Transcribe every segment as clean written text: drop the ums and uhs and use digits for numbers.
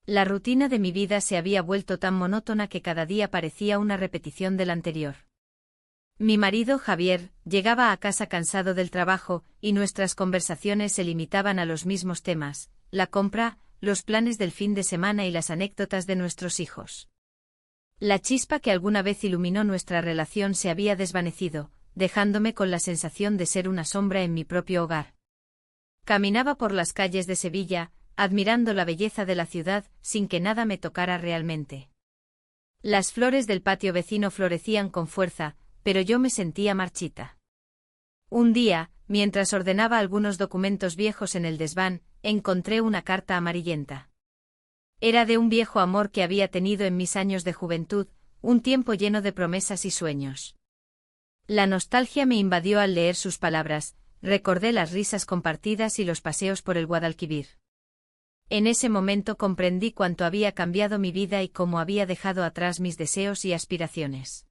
La rutina de mi vida se había vuelto tan monótona que cada día parecía una repetición del anterior. Mi marido, Javier, llegaba a casa cansado del trabajo, y nuestras conversaciones se limitaban a los mismos temas: la compra, los planes del fin de semana y las anécdotas de nuestros hijos. La chispa que alguna vez iluminó nuestra relación se había desvanecido, dejándome con la sensación de ser una sombra en mi propio hogar. Caminaba por las calles de Sevilla, admirando la belleza de la ciudad, sin que nada me tocara realmente. Las flores del patio vecino florecían con fuerza, pero yo me sentía marchita. Un día, mientras ordenaba algunos documentos viejos en el desván, encontré una carta amarillenta. Era de un viejo amor que había tenido en mis años de juventud, un tiempo lleno de promesas y sueños. La nostalgia me invadió al leer sus palabras, recordé las risas compartidas y los paseos por el Guadalquivir. En ese momento comprendí cuánto había cambiado mi vida y cómo había dejado atrás mis deseos y aspiraciones.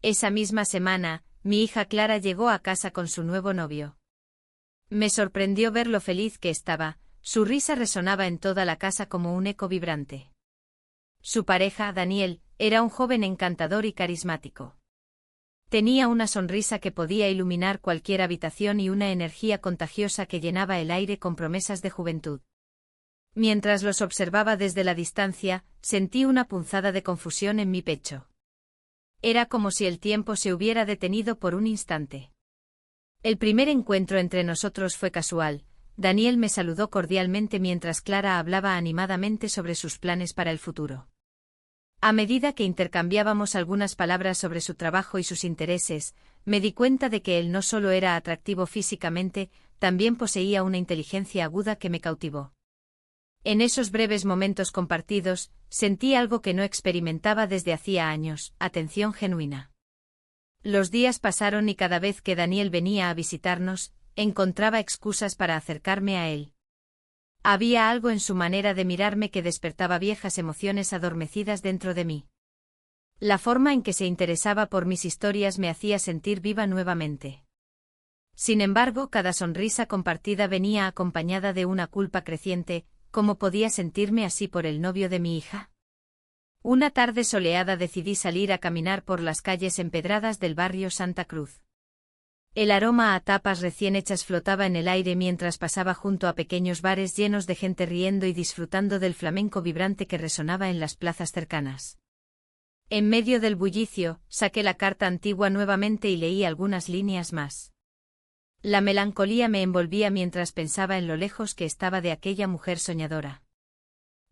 Esa misma semana, mi hija Clara llegó a casa con su nuevo novio. Me sorprendió ver lo feliz que estaba, su risa resonaba en toda la casa como un eco vibrante. Su pareja, Daniel, era un joven encantador y carismático. Tenía una sonrisa que podía iluminar cualquier habitación y una energía contagiosa que llenaba el aire con promesas de juventud. Mientras los observaba desde la distancia, sentí una punzada de confusión en mi pecho. Era como si el tiempo se hubiera detenido por un instante. El primer encuentro entre nosotros fue casual. Daniel me saludó cordialmente mientras Clara hablaba animadamente sobre sus planes para el futuro. A medida que intercambiábamos algunas palabras sobre su trabajo y sus intereses, me di cuenta de que él no solo era atractivo físicamente, también poseía una inteligencia aguda que me cautivó. En esos breves momentos compartidos, sentí algo que no experimentaba desde hacía años: atención genuina. Los días pasaron y cada vez que Daniel venía a visitarnos, encontraba excusas para acercarme a él. Había algo en su manera de mirarme que despertaba viejas emociones adormecidas dentro de mí. La forma en que se interesaba por mis historias me hacía sentir viva nuevamente. Sin embargo, cada sonrisa compartida venía acompañada de una culpa creciente. ¿Cómo podía sentirme así por el novio de mi hija? Una tarde soleada decidí salir a caminar por las calles empedradas del barrio Santa Cruz. El aroma a tapas recién hechas flotaba en el aire mientras pasaba junto a pequeños bares llenos de gente riendo y disfrutando del flamenco vibrante que resonaba en las plazas cercanas. En medio del bullicio, saqué la carta antigua nuevamente y leí algunas líneas más. La melancolía me envolvía mientras pensaba en lo lejos que estaba de aquella mujer soñadora.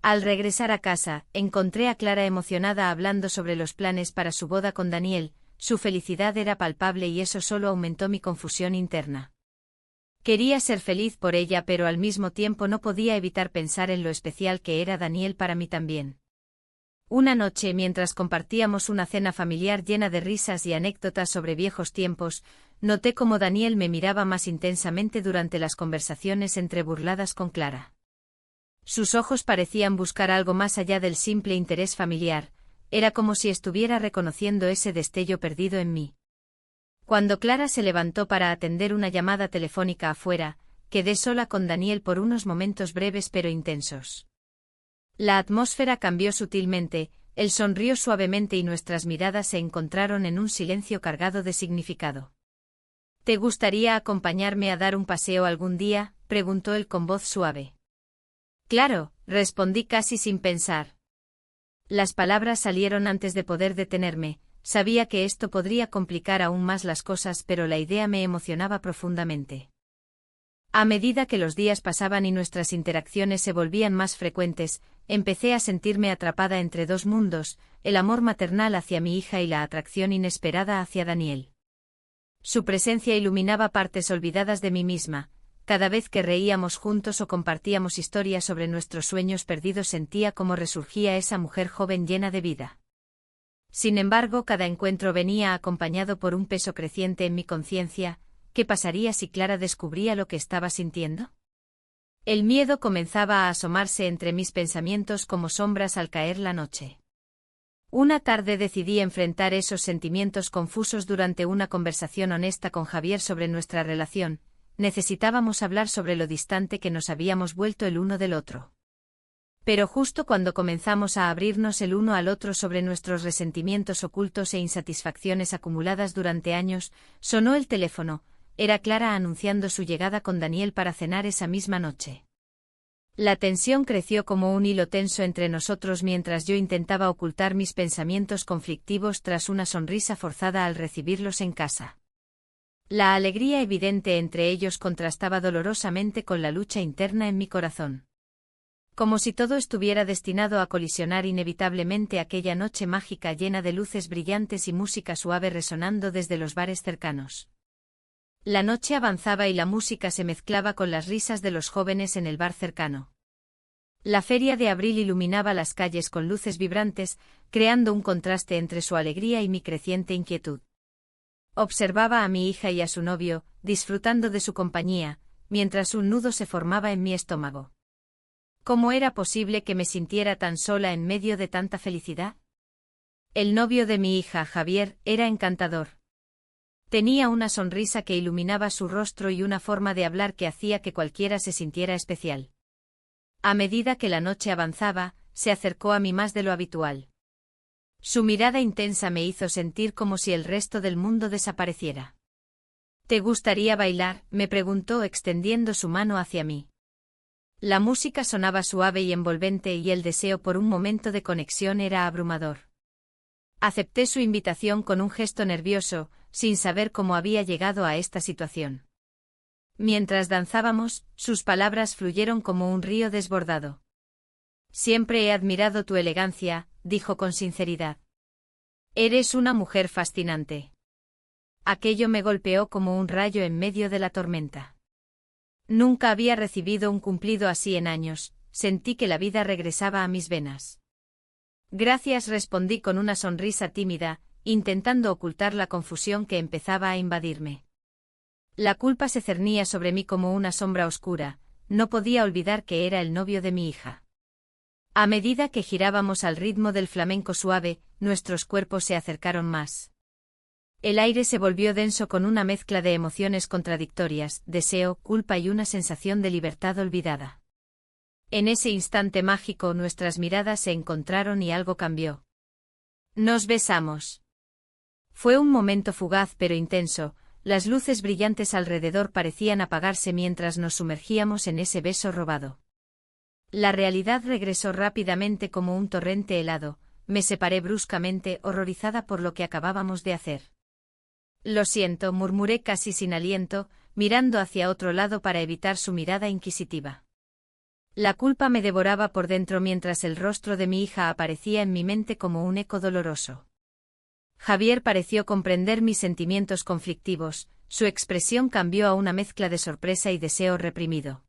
Al regresar a casa, encontré a Clara emocionada hablando sobre los planes para su boda con Daniel. Su felicidad era palpable y eso solo aumentó mi confusión interna. Quería ser feliz por ella, pero al mismo tiempo no podía evitar pensar en lo especial que era Daniel para mí también. Una noche, mientras compartíamos una cena familiar llena de risas y anécdotas sobre viejos tiempos, noté cómo Daniel me miraba más intensamente durante las conversaciones entreburladas con Clara. Sus ojos parecían buscar algo más allá del simple interés familiar, era como si estuviera reconociendo ese destello perdido en mí. Cuando Clara se levantó para atender una llamada telefónica afuera, quedé sola con Daniel por unos momentos breves pero intensos. La atmósfera cambió sutilmente, él sonrió suavemente y nuestras miradas se encontraron en un silencio cargado de significado. ¿Te gustaría acompañarme a dar un paseo algún día?, preguntó él con voz suave. Claro, respondí casi sin pensar. Las palabras salieron antes de poder detenerme. Sabía que esto podría complicar aún más las cosas, pero la idea me emocionaba profundamente. A medida que los días pasaban y nuestras interacciones se volvían más frecuentes, empecé a sentirme atrapada entre dos mundos: el amor maternal hacia mi hija y la atracción inesperada hacia Daniel. Su presencia iluminaba partes olvidadas de mí misma. Cada vez que reíamos juntos o compartíamos historias sobre nuestros sueños perdidos, sentía cómo resurgía esa mujer joven llena de vida. Sin embargo, cada encuentro venía acompañado por un peso creciente en mi conciencia. ¿Qué pasaría si Clara descubría lo que estaba sintiendo? El miedo comenzaba a asomarse entre mis pensamientos como sombras al caer la noche. Una tarde decidí enfrentar esos sentimientos confusos durante una conversación honesta con Javier sobre nuestra relación. Necesitábamos hablar sobre lo distante que nos habíamos vuelto el uno del otro. Pero justo cuando comenzamos a abrirnos el uno al otro sobre nuestros resentimientos ocultos e insatisfacciones acumuladas durante años, sonó el teléfono. Era Clara anunciando su llegada con Daniel para cenar esa misma noche. La tensión creció como un hilo tenso entre nosotros mientras yo intentaba ocultar mis pensamientos conflictivos tras una sonrisa forzada al recibirlos en casa. La alegría evidente entre ellos contrastaba dolorosamente con la lucha interna en mi corazón. Como si todo estuviera destinado a colisionar inevitablemente aquella noche mágica llena de luces brillantes y música suave resonando desde los bares cercanos. La noche avanzaba y la música se mezclaba con las risas de los jóvenes en el bar cercano. La feria de abril iluminaba las calles con luces vibrantes, creando un contraste entre su alegría y mi creciente inquietud. Observaba a mi hija y a su novio, disfrutando de su compañía, mientras un nudo se formaba en mi estómago. ¿Cómo era posible que me sintiera tan sola en medio de tanta felicidad? El novio de mi hija, Javier, era encantador. Tenía una sonrisa que iluminaba su rostro y una forma de hablar que hacía que cualquiera se sintiera especial. A medida que la noche avanzaba, se acercó a mí más de lo habitual. Su mirada intensa me hizo sentir como si el resto del mundo desapareciera. ¿Te gustaría bailar?, me preguntó extendiendo su mano hacia mí. La música sonaba suave y envolvente y el deseo por un momento de conexión era abrumador. Acepté su invitación con un gesto nervioso, sin saber cómo había llegado a esta situación. Mientras danzábamos, sus palabras fluyeron como un río desbordado. Siempre he admirado tu elegancia, dijo con sinceridad. Eres una mujer fascinante. Aquello me golpeó como un rayo en medio de la tormenta. Nunca había recibido un cumplido así en años, sentí que la vida regresaba a mis venas. Gracias, respondí con una sonrisa tímida, intentando ocultar la confusión que empezaba a invadirme. La culpa se cernía sobre mí como una sombra oscura, no podía olvidar que era el novio de mi hija. A medida que girábamos al ritmo del flamenco suave, nuestros cuerpos se acercaron más. El aire se volvió denso con una mezcla de emociones contradictorias, deseo, culpa y una sensación de libertad olvidada. En ese instante mágico nuestras miradas se encontraron y algo cambió. Nos besamos. Fue un momento fugaz pero intenso, las luces brillantes alrededor parecían apagarse mientras nos sumergíamos en ese beso robado. La realidad regresó rápidamente como un torrente helado, me separé bruscamente, horrorizada por lo que acabábamos de hacer. Lo siento, murmuré casi sin aliento, mirando hacia otro lado para evitar su mirada inquisitiva. La culpa me devoraba por dentro mientras el rostro de mi hija aparecía en mi mente como un eco doloroso. Javier pareció comprender mis sentimientos conflictivos, su expresión cambió a una mezcla de sorpresa y deseo reprimido.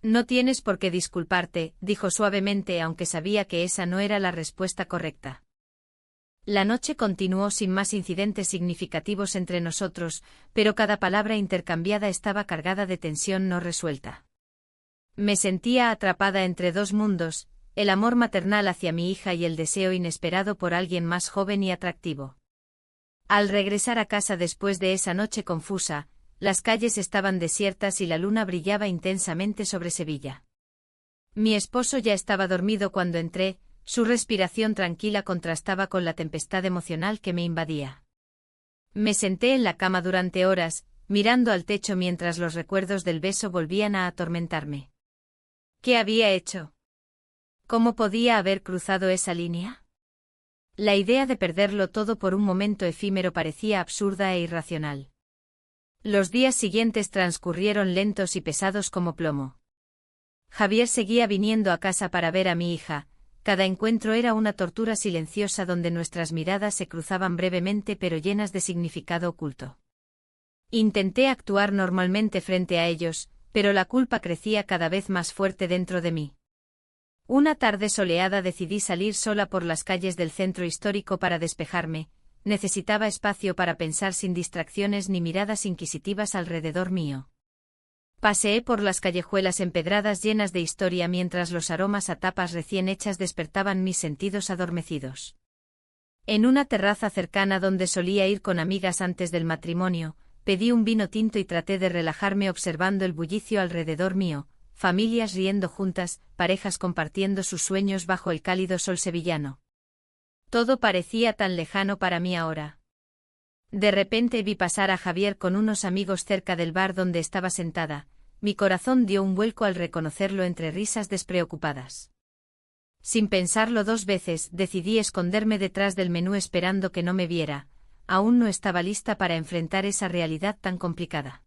No tienes por qué disculparte, dijo suavemente aunque sabía que esa no era la respuesta correcta. La noche continuó sin más incidentes significativos entre nosotros, pero cada palabra intercambiada estaba cargada de tensión no resuelta. Me sentía atrapada entre dos mundos, el amor maternal hacia mi hija y el deseo inesperado por alguien más joven y atractivo. Al regresar a casa después de esa noche confusa, las calles estaban desiertas y la luna brillaba intensamente sobre Sevilla. Mi esposo ya estaba dormido cuando entré, su respiración tranquila contrastaba con la tempestad emocional que me invadía. Me senté en la cama durante horas, mirando al techo mientras los recuerdos del beso volvían a atormentarme. ¿Qué había hecho? ¿Cómo podía haber cruzado esa línea? La idea de perderlo todo por un momento efímero parecía absurda e irracional. Los días siguientes transcurrieron lentos y pesados como plomo. Javier seguía viniendo a casa para ver a mi hija, cada encuentro era una tortura silenciosa donde nuestras miradas se cruzaban brevemente pero llenas de significado oculto. Intenté actuar normalmente frente a ellos, pero la culpa crecía cada vez más fuerte dentro de mí. Una tarde soleada decidí salir sola por las calles del centro histórico para despejarme, necesitaba espacio para pensar sin distracciones ni miradas inquisitivas alrededor mío. Paseé por las callejuelas empedradas llenas de historia mientras los aromas a tapas recién hechas despertaban mis sentidos adormecidos. En una terraza cercana donde solía ir con amigas antes del matrimonio, pedí un vino tinto y traté de relajarme observando el bullicio alrededor mío, familias riendo juntas, parejas compartiendo sus sueños bajo el cálido sol sevillano. Todo parecía tan lejano para mí ahora. De repente vi pasar a Javier con unos amigos cerca del bar donde estaba sentada. Mi corazón dio un vuelco al reconocerlo entre risas despreocupadas. Sin pensarlo 2 veces, decidí esconderme detrás del menú esperando que no me viera. Aún no estaba lista para enfrentar esa realidad tan complicada.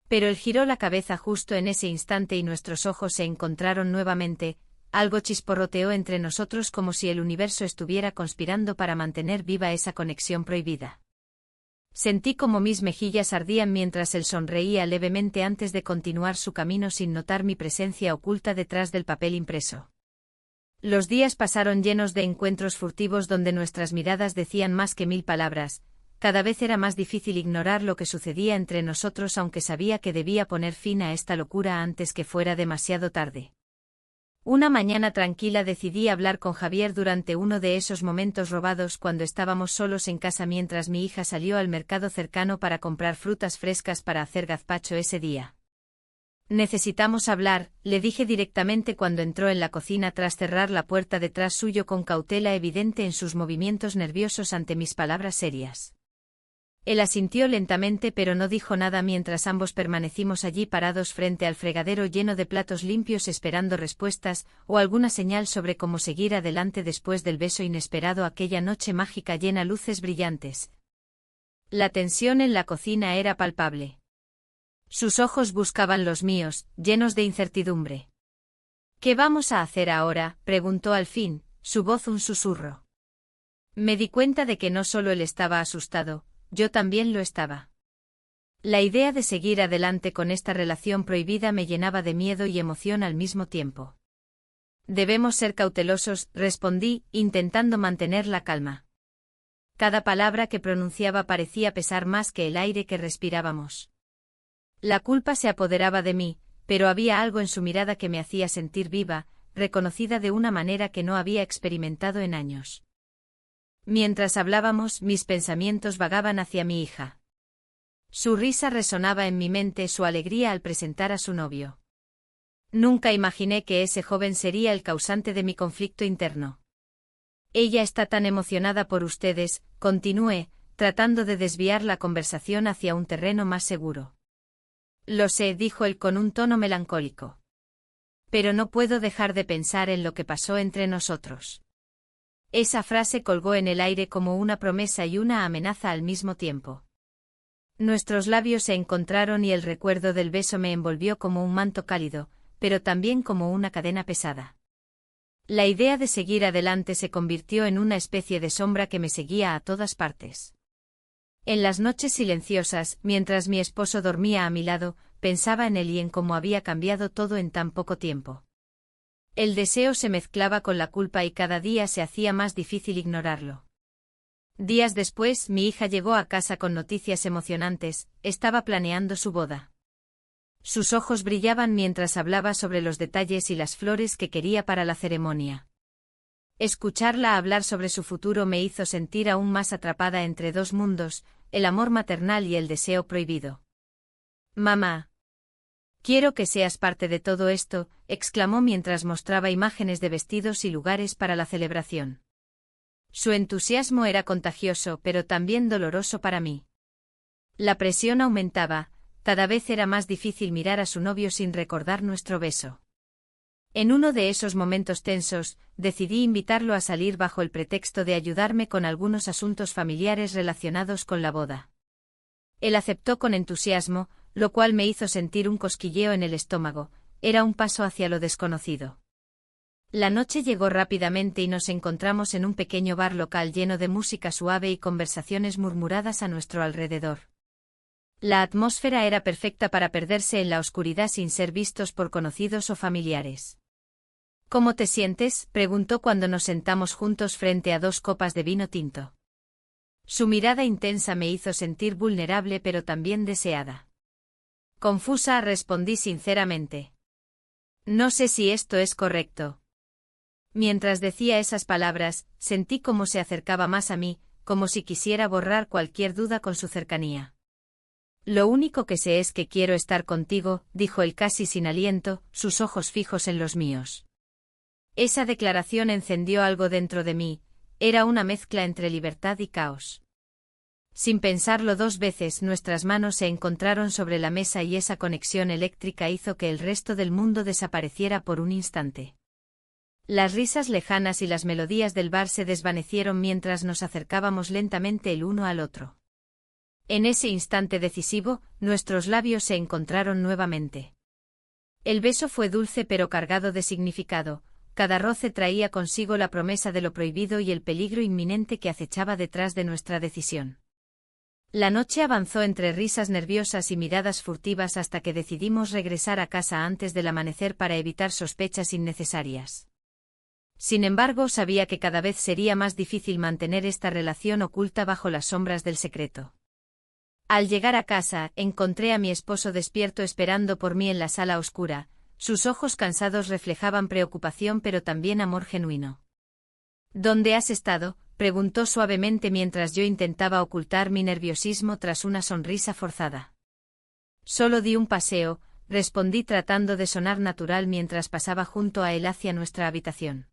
Pero él giró la cabeza justo en ese instante y nuestros ojos se encontraron nuevamente. Algo chisporroteó entre nosotros como si el universo estuviera conspirando para mantener viva esa conexión prohibida. Sentí como mis mejillas ardían mientras él sonreía levemente antes de continuar su camino sin notar mi presencia oculta detrás del papel impreso. Los días pasaron llenos de encuentros furtivos donde nuestras miradas decían más que 1000 palabras. Cada vez era más difícil ignorar lo que sucedía entre nosotros aunque sabía que debía poner fin a esta locura antes que fuera demasiado tarde. Una mañana tranquila decidí hablar con Javier durante uno de esos momentos robados cuando estábamos solos en casa mientras mi hija salió al mercado cercano para comprar frutas frescas para hacer gazpacho ese día. Necesitamos hablar, le dije directamente cuando entró en la cocina tras cerrar la puerta detrás suyo con cautela evidente en sus movimientos nerviosos ante mis palabras serias. Él asintió lentamente pero no dijo nada mientras ambos permanecimos allí parados frente al fregadero lleno de platos limpios esperando respuestas o alguna señal sobre cómo seguir adelante después del beso inesperado aquella noche mágica llena luces brillantes. La tensión en la cocina era palpable. Sus ojos buscaban los míos, llenos de incertidumbre. ¿Qué vamos a hacer ahora?, preguntó al fin, su voz un susurro. Me di cuenta de que no solo él estaba asustado, yo también lo estaba. La idea de seguir adelante con esta relación prohibida me llenaba de miedo y emoción al mismo tiempo. Debemos ser cautelosos, respondí, intentando mantener la calma. Cada palabra que pronunciaba parecía pesar más que el aire que respirábamos. La culpa se apoderaba de mí, pero había algo en su mirada que me hacía sentir viva, reconocida de una manera que no había experimentado en años. Mientras hablábamos, mis pensamientos vagaban hacia mi hija. Su risa resonaba en mi mente, su alegría al presentar a su novio. Nunca imaginé que ese joven sería el causante de mi conflicto interno. Ella está tan emocionada por ustedes, continué, tratando de desviar la conversación hacia un terreno más seguro. Lo sé, dijo él con un tono melancólico. Pero no puedo dejar de pensar en lo que pasó entre nosotros. Esa frase colgó en el aire como una promesa y una amenaza al mismo tiempo. Nuestros labios se encontraron y el recuerdo del beso me envolvió como un manto cálido, pero también como una cadena pesada. La idea de seguir adelante se convirtió en una especie de sombra que me seguía a todas partes. En las noches silenciosas, mientras mi esposo dormía a mi lado, pensaba en él y en cómo había cambiado todo en tan poco tiempo. El deseo se mezclaba con la culpa y cada día se hacía más difícil ignorarlo. Días después, mi hija llegó a casa con noticias emocionantes, estaba planeando su boda. Sus ojos brillaban mientras hablaba sobre los detalles y las flores que quería para la ceremonia. Escucharla hablar sobre su futuro me hizo sentir aún más atrapada entre 2 mundos, el amor maternal y el deseo prohibido. Mamá. Quiero que seas parte de todo esto, exclamó mientras mostraba imágenes de vestidos y lugares para la celebración. Su entusiasmo era contagioso pero también doloroso para mí. La presión aumentaba, cada vez era más difícil mirar a su novio sin recordar nuestro beso. En uno de esos momentos tensos, decidí invitarlo a salir bajo el pretexto de ayudarme con algunos asuntos familiares relacionados con la boda. Él aceptó con entusiasmo, lo cual me hizo sentir un cosquilleo en el estómago, era un paso hacia lo desconocido. La noche llegó rápidamente y nos encontramos en un pequeño bar local lleno de música suave y conversaciones murmuradas a nuestro alrededor. La atmósfera era perfecta para perderse en la oscuridad sin ser vistos por conocidos o familiares. ¿Cómo te sientes?, preguntó cuando nos sentamos juntos frente a 2 copas de vino tinto. Su mirada intensa me hizo sentir vulnerable pero también deseada. Confusa, respondí sinceramente. No sé si esto es correcto. Mientras decía esas palabras, sentí cómo se acercaba más a mí, como si quisiera borrar cualquier duda con su cercanía. Lo único que sé es que quiero estar contigo, dijo él casi sin aliento, sus ojos fijos en los míos. Esa declaración encendió algo dentro de mí, era una mezcla entre libertad y caos. Sin pensarlo dos veces, nuestras manos se encontraron sobre la mesa y esa conexión eléctrica hizo que el resto del mundo desapareciera por un instante. Las risas lejanas y las melodías del bar se desvanecieron mientras nos acercábamos lentamente el uno al otro. En ese instante decisivo, nuestros labios se encontraron nuevamente. El beso fue dulce pero cargado de significado, cada roce traía consigo la promesa de lo prohibido y el peligro inminente que acechaba detrás de nuestra decisión. La noche avanzó entre risas nerviosas y miradas furtivas hasta que decidimos regresar a casa antes del amanecer para evitar sospechas innecesarias. Sin embargo, sabía que cada vez sería más difícil mantener esta relación oculta bajo las sombras del secreto. Al llegar a casa, encontré a mi esposo despierto esperando por mí en la sala oscura, sus ojos cansados reflejaban preocupación pero también amor genuino. ¿Dónde has estado?, preguntó suavemente mientras yo intentaba ocultar mi nerviosismo tras una sonrisa forzada. Solo di un paseo, respondí tratando de sonar natural mientras pasaba junto a él hacia nuestra habitación.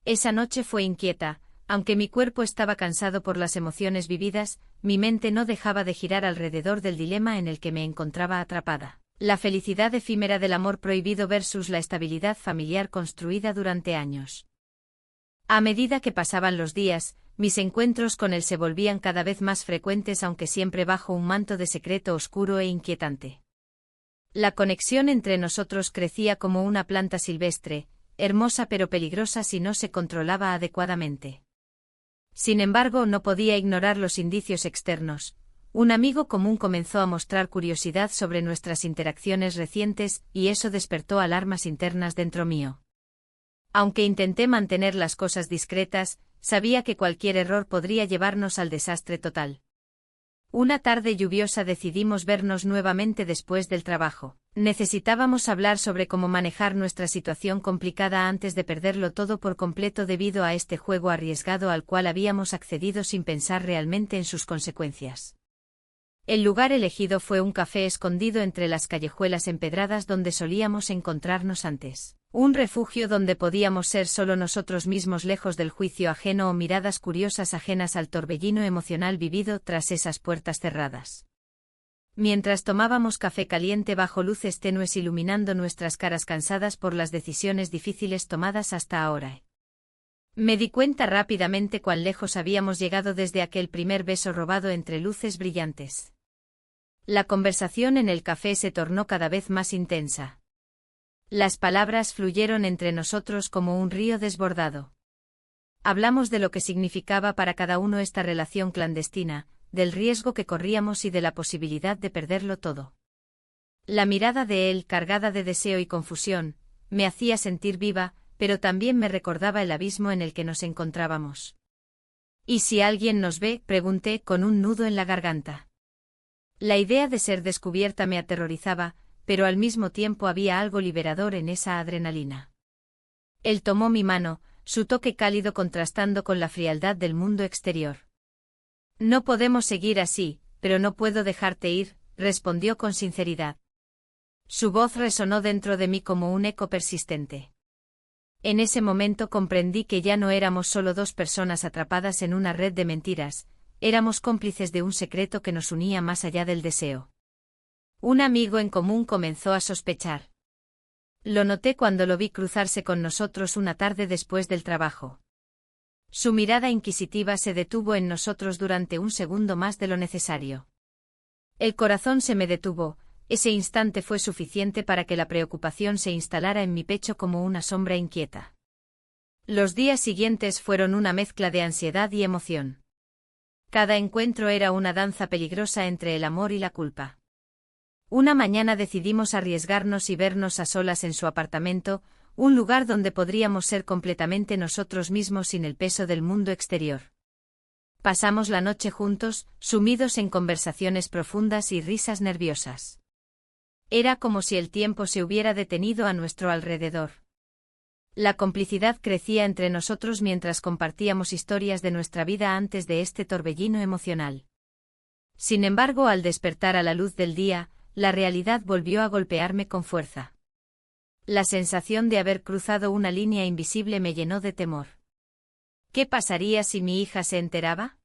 Esa noche fue inquieta. Aunque mi cuerpo estaba cansado por las emociones vividas, mi mente no dejaba de girar alrededor del dilema en el que me encontraba atrapada. La felicidad efímera del amor prohibido versus la estabilidad familiar construida durante años. A medida que pasaban los días, mis encuentros con él se volvían cada vez más frecuentes aunque siempre bajo un manto de secreto oscuro e inquietante. La conexión entre nosotros crecía como una planta silvestre, hermosa pero peligrosa si no se controlaba adecuadamente. Sin embargo, no podía ignorar los indicios externos. Un amigo común comenzó a mostrar curiosidad sobre nuestras interacciones recientes, y eso despertó alarmas internas dentro mío. Aunque intenté mantener las cosas discretas, sabía que cualquier error podría llevarnos al desastre total. Una tarde lluviosa decidimos vernos nuevamente después del trabajo. Necesitábamos hablar sobre cómo manejar nuestra situación complicada antes de perderlo todo por completo debido a este juego arriesgado al cual habíamos accedido sin pensar realmente en sus consecuencias. El lugar elegido fue un café escondido entre las callejuelas empedradas donde solíamos encontrarnos antes. Un refugio donde podíamos ser solo nosotros mismos lejos del juicio ajeno o miradas curiosas ajenas al torbellino emocional vivido tras esas puertas cerradas. Mientras tomábamos café caliente bajo luces tenues iluminando nuestras caras cansadas por las decisiones difíciles tomadas hasta ahora. Me di cuenta rápidamente cuán lejos habíamos llegado desde aquel primer beso robado entre luces brillantes. La conversación en el café se tornó cada vez más intensa. Las palabras fluyeron entre nosotros como un río desbordado. Hablamos de lo que significaba para cada uno esta relación clandestina, del riesgo que corríamos y de la posibilidad de perderlo todo. La mirada de él, cargada de deseo y confusión, me hacía sentir viva, pero también me recordaba el abismo en el que nos encontrábamos. ¿Y si alguien nos ve?, pregunté con un nudo en la garganta. La idea de ser descubierta me aterrorizaba, pero al mismo tiempo había algo liberador en esa adrenalina. Él tomó mi mano, su toque cálido contrastando con la frialdad del mundo exterior. No podemos seguir así, pero no puedo dejarte ir, respondió con sinceridad. Su voz resonó dentro de mí como un eco persistente. En ese momento comprendí que ya no éramos solo dos personas atrapadas en una red de mentiras, éramos cómplices de un secreto que nos unía más allá del deseo. Un amigo en común comenzó a sospechar. Lo noté cuando lo vi cruzarse con nosotros una tarde después del trabajo. Su mirada inquisitiva se detuvo en nosotros durante un segundo más de lo necesario. El corazón se me detuvo, ese instante fue suficiente para que la preocupación se instalara en mi pecho como una sombra inquieta. Los días siguientes fueron una mezcla de ansiedad y emoción. Cada encuentro era una danza peligrosa entre el amor y la culpa. Una mañana decidimos arriesgarnos y vernos a solas en su apartamento, un lugar donde podríamos ser completamente nosotros mismos sin el peso del mundo exterior. Pasamos la noche juntos, sumidos en conversaciones profundas y risas nerviosas. Era como si el tiempo se hubiera detenido a nuestro alrededor. La complicidad crecía entre nosotros mientras compartíamos historias de nuestra vida antes de este torbellino emocional. Sin embargo, al despertar a la luz del día, la realidad volvió a golpearme con fuerza. La sensación de haber cruzado una línea invisible me llenó de temor. ¿Qué pasaría si mi hija se enteraba?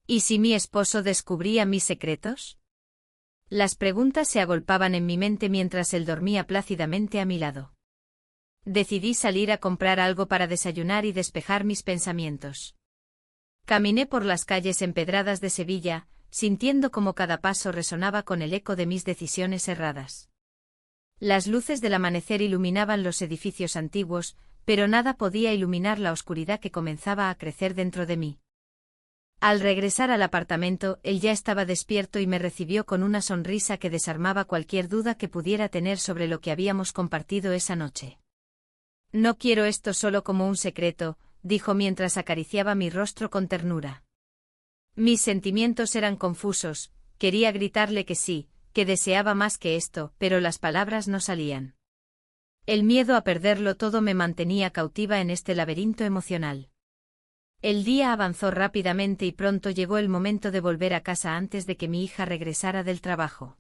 ¿Y si mi esposo descubría mis secretos? Las preguntas se agolpaban en mi mente mientras él dormía plácidamente a mi lado. Decidí salir a comprar algo para desayunar y despejar mis pensamientos. Caminé por las calles empedradas de Sevilla, sintiendo cómo cada paso resonaba con el eco de mis decisiones erradas. Las luces del amanecer iluminaban los edificios antiguos, pero nada podía iluminar la oscuridad que comenzaba a crecer dentro de mí. Al regresar al apartamento, él ya estaba despierto y me recibió con una sonrisa que desarmaba cualquier duda que pudiera tener sobre lo que habíamos compartido esa noche. No quiero esto solo como un secreto, dijo mientras acariciaba mi rostro con ternura. Mis sentimientos eran confusos, quería gritarle que sí, que deseaba más que esto, pero las palabras no salían. El miedo a perderlo todo me mantenía cautiva en este laberinto emocional. El día avanzó rápidamente y pronto llegó el momento de volver a casa antes de que mi hija regresara del trabajo.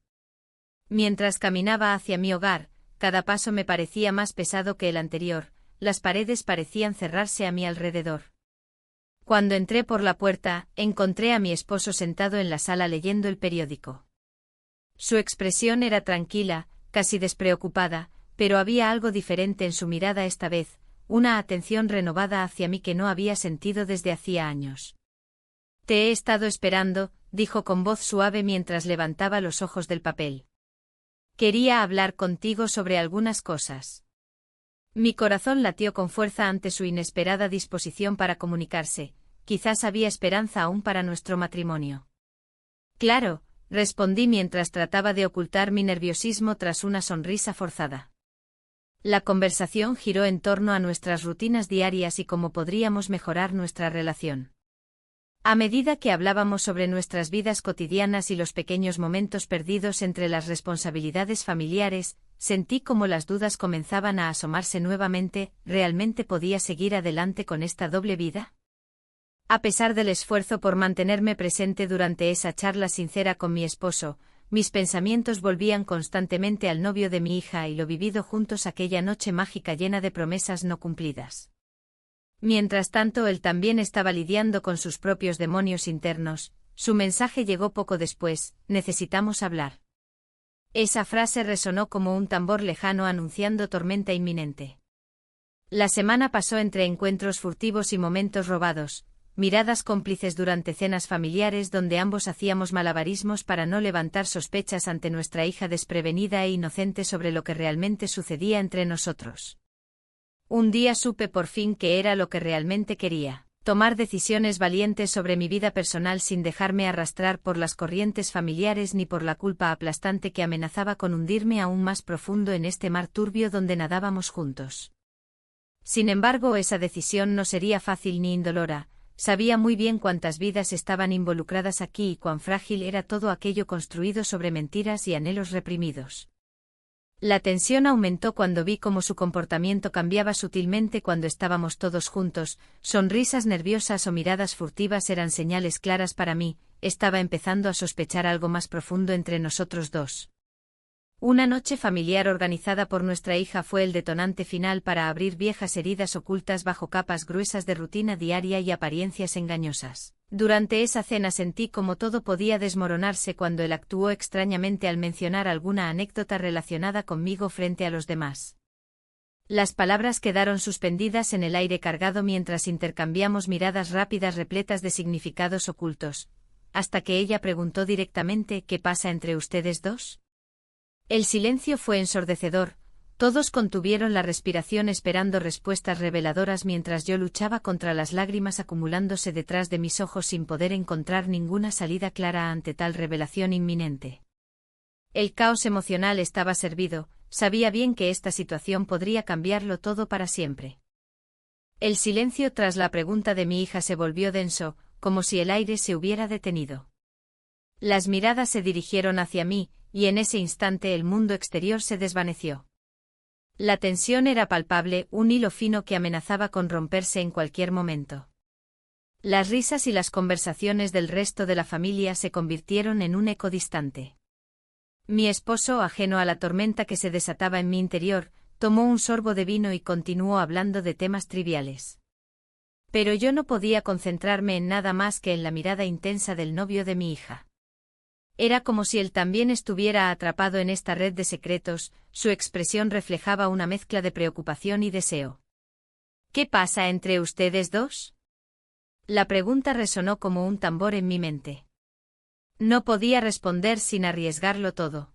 Mientras caminaba hacia mi hogar, cada paso me parecía más pesado que el anterior, las paredes parecían cerrarse a mi alrededor. Cuando entré por la puerta, encontré a mi esposo sentado en la sala leyendo el periódico. Su expresión era tranquila, casi despreocupada, pero había algo diferente en su mirada esta vez, una atención renovada hacia mí que no había sentido desde hacía años. Te he estado esperando, dijo con voz suave mientras levantaba los ojos del papel. Quería hablar contigo sobre algunas cosas. Mi corazón latió con fuerza ante su inesperada disposición para comunicarse, quizás había esperanza aún para nuestro matrimonio. Claro, respondí mientras trataba de ocultar mi nerviosismo tras una sonrisa forzada. La conversación giró en torno a nuestras rutinas diarias y cómo podríamos mejorar nuestra relación. A medida que hablábamos sobre nuestras vidas cotidianas y los pequeños momentos perdidos entre las responsabilidades familiares, sentí como las dudas comenzaban a asomarse nuevamente. ¿Realmente podía seguir adelante con esta doble vida? A pesar del esfuerzo por mantenerme presente durante esa charla sincera con mi esposo, mis pensamientos volvían constantemente al novio de mi hija y lo vivido juntos aquella noche mágica llena de promesas no cumplidas. Mientras tanto, él también estaba lidiando con sus propios demonios internos. Su mensaje llegó poco después: necesitamos hablar. Esa frase resonó como un tambor lejano anunciando tormenta inminente. La semana pasó entre encuentros furtivos y momentos robados, miradas cómplices durante cenas familiares donde ambos hacíamos malabarismos para no levantar sospechas ante nuestra hija desprevenida e inocente sobre lo que realmente sucedía entre nosotros. Un día supe por fin que era lo que realmente quería: tomar decisiones valientes sobre mi vida personal sin dejarme arrastrar por las corrientes familiares ni por la culpa aplastante que amenazaba con hundirme aún más profundo en este mar turbio donde nadábamos juntos. Sin embargo, esa decisión no sería fácil ni indolora. Sabía muy bien cuántas vidas estaban involucradas aquí y cuán frágil era todo aquello construido sobre mentiras y anhelos reprimidos. La tensión aumentó cuando vi cómo su comportamiento cambiaba sutilmente cuando estábamos todos juntos. Sonrisas nerviosas o miradas furtivas eran señales claras para mí. Estaba empezando a sospechar algo más profundo entre nosotros dos. Una noche familiar organizada por nuestra hija fue el detonante final para abrir viejas heridas ocultas bajo capas gruesas de rutina diaria y apariencias engañosas. Durante esa cena sentí como todo podía desmoronarse cuando él actuó extrañamente al mencionar alguna anécdota relacionada conmigo frente a los demás. Las palabras quedaron suspendidas en el aire cargado mientras intercambiamos miradas rápidas repletas de significados ocultos, hasta que ella preguntó directamente: ¿qué pasa entre ustedes dos? El silencio fue ensordecedor. Todos contuvieron la respiración esperando respuestas reveladoras mientras yo luchaba contra las lágrimas acumulándose detrás de mis ojos sin poder encontrar ninguna salida clara ante tal revelación inminente. El caos emocional estaba servido, sabía bien que esta situación podría cambiarlo todo para siempre. El silencio tras la pregunta de mi hija se volvió denso, como si el aire se hubiera detenido. Las miradas se dirigieron hacia mí, y en ese instante el mundo exterior se desvaneció. La tensión era palpable, un hilo fino que amenazaba con romperse en cualquier momento. Las risas y las conversaciones del resto de la familia se convirtieron en un eco distante. Mi esposo, ajeno a la tormenta que se desataba en mi interior, tomó un sorbo de vino y continuó hablando de temas triviales. Pero yo no podía concentrarme en nada más que en la mirada intensa del novio de mi hija. Era como si él también estuviera atrapado en esta red de secretos, su expresión reflejaba una mezcla de preocupación y deseo. ¿Qué pasa entre ustedes dos? La pregunta resonó como un tambor en mi mente. No podía responder sin arriesgarlo todo.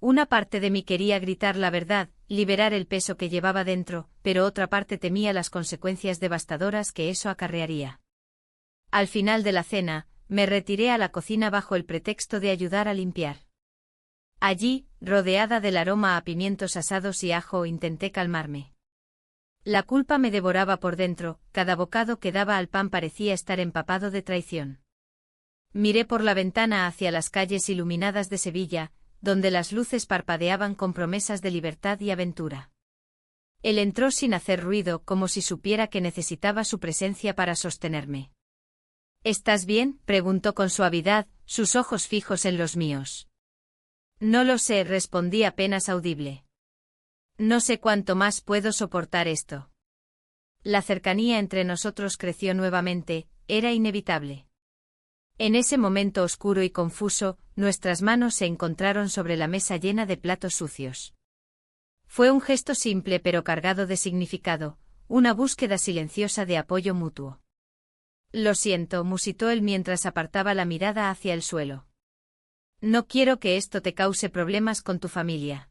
Una parte de mí quería gritar la verdad, liberar el peso que llevaba dentro, pero otra parte temía las consecuencias devastadoras que eso acarrearía. Al final de la cena, me retiré a la cocina bajo el pretexto de ayudar a limpiar. Allí, rodeada del aroma a pimientos asados y ajo, intenté calmarme. La culpa me devoraba por dentro, cada bocado que daba al pan parecía estar empapado de traición. Miré por la ventana hacia las calles iluminadas de Sevilla, donde las luces parpadeaban con promesas de libertad y aventura. Él entró sin hacer ruido, como si supiera que necesitaba su presencia para sostenerme. ¿Estás bien?, preguntó con suavidad, sus ojos fijos en los míos. No lo sé, respondí apenas audible. No sé cuánto más puedo soportar esto. La cercanía entre nosotros creció nuevamente, era inevitable. En ese momento oscuro y confuso, nuestras manos se encontraron sobre la mesa llena de platos sucios. Fue un gesto simple pero cargado de significado, una búsqueda silenciosa de apoyo mutuo. Lo siento, musitó él mientras apartaba la mirada hacia el suelo. No quiero que esto te cause problemas con tu familia.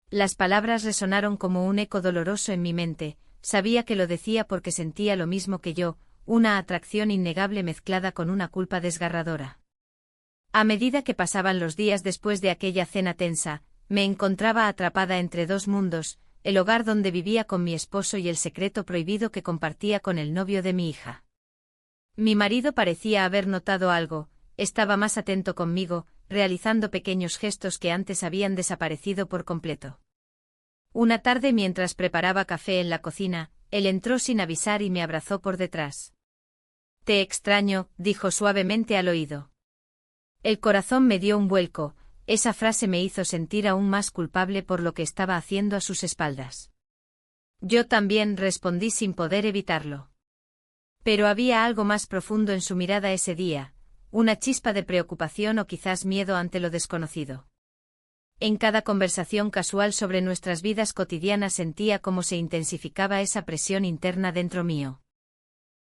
Las palabras resonaron como un eco doloroso en mi mente, sabía que lo decía porque sentía lo mismo que yo, una atracción innegable mezclada con una culpa desgarradora. A medida que pasaban los días después de aquella cena tensa, me encontraba atrapada entre dos mundos, el hogar donde vivía con mi esposo y el secreto prohibido que compartía con el novio de mi hija. Mi marido parecía haber notado algo, estaba más atento conmigo, realizando pequeños gestos que antes habían desaparecido por completo. Una tarde mientras preparaba café en la cocina, él entró sin avisar y me abrazó por detrás. Te extraño, dijo suavemente al oído. El corazón me dio un vuelco, esa frase me hizo sentir aún más culpable por lo que estaba haciendo a sus espaldas. Yo también, respondí sin poder evitarlo. Pero había algo más profundo en su mirada ese día, una chispa de preocupación o quizás miedo ante lo desconocido. En cada conversación casual sobre nuestras vidas cotidianas sentía cómo se intensificaba esa presión interna dentro mío.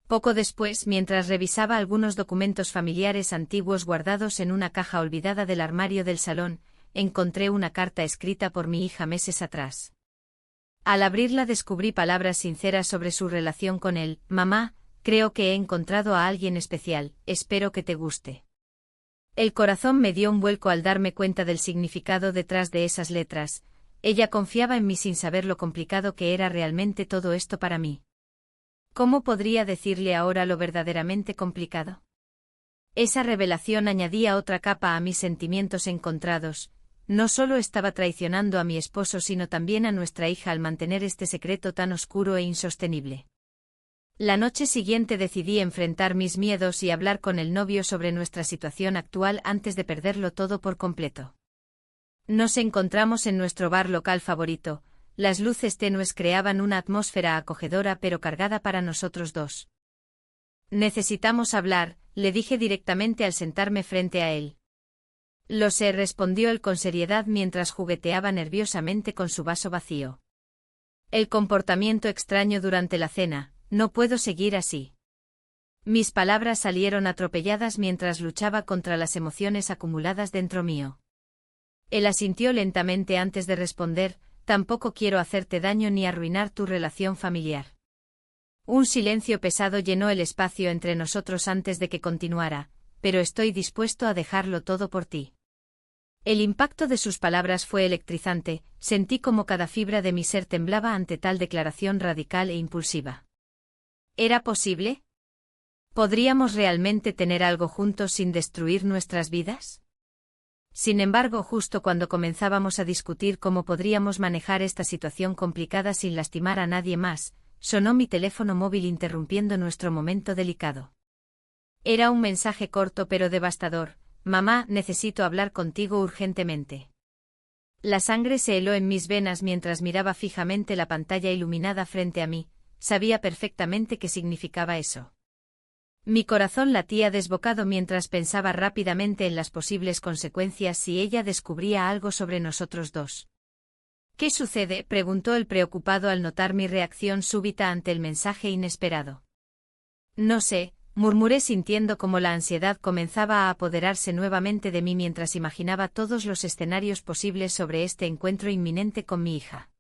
Poco después, mientras revisaba algunos documentos familiares antiguos guardados en una caja olvidada del armario del salón, encontré una carta escrita por mi hija meses atrás. Al abrirla descubrí palabras sinceras sobre su relación con él. Mamá, creo que he encontrado a alguien especial, espero que te guste. El corazón me dio un vuelco al darme cuenta del significado detrás de esas letras. Ella confiaba en mí sin saber lo complicado que era realmente todo esto para mí. ¿Cómo podría decirle ahora lo verdaderamente complicado? Esa revelación añadía otra capa a mis sentimientos encontrados. No solo estaba traicionando a mi esposo sino también a nuestra hija al mantener este secreto tan oscuro e insostenible. La noche siguiente decidí enfrentar mis miedos y hablar con el novio sobre nuestra situación actual antes de perderlo todo por completo. Nos encontramos en nuestro bar local favorito. Las luces tenues creaban una atmósfera acogedora pero cargada para nosotros dos. Necesitamos hablar, le dije directamente al sentarme frente a él. Lo sé, respondió él con seriedad mientras jugueteaba nerviosamente con su vaso vacío. El comportamiento extraño durante la cena, no puedo seguir así. Mis palabras salieron atropelladas mientras luchaba contra las emociones acumuladas dentro mío. Él asintió lentamente antes de responder. Tampoco quiero hacerte daño ni arruinar tu relación familiar. Un silencio pesado llenó el espacio entre nosotros antes de que continuara, pero estoy dispuesto a dejarlo todo por ti. El impacto de sus palabras fue electrizante, sentí como cada fibra de mi ser temblaba ante tal declaración radical e impulsiva. ¿Era posible? ¿Podríamos realmente tener algo juntos sin destruir nuestras vidas? Sin embargo, justo cuando comenzábamos a discutir cómo podríamos manejar esta situación complicada sin lastimar a nadie más, sonó mi teléfono móvil interrumpiendo nuestro momento delicado. Era un mensaje corto pero devastador: «Mamá, necesito hablar contigo urgentemente». La sangre se heló en mis venas mientras miraba fijamente la pantalla iluminada frente a mí. Sabía perfectamente qué significaba eso. Mi corazón latía desbocado mientras pensaba rápidamente en las posibles consecuencias si ella descubría algo sobre nosotros dos. «¿Qué sucede?», preguntó él preocupado al notar mi reacción súbita ante el mensaje inesperado. «No sé», murmuré sintiendo como la ansiedad comenzaba a apoderarse nuevamente de mí mientras imaginaba todos los escenarios posibles sobre este encuentro inminente con mi hija.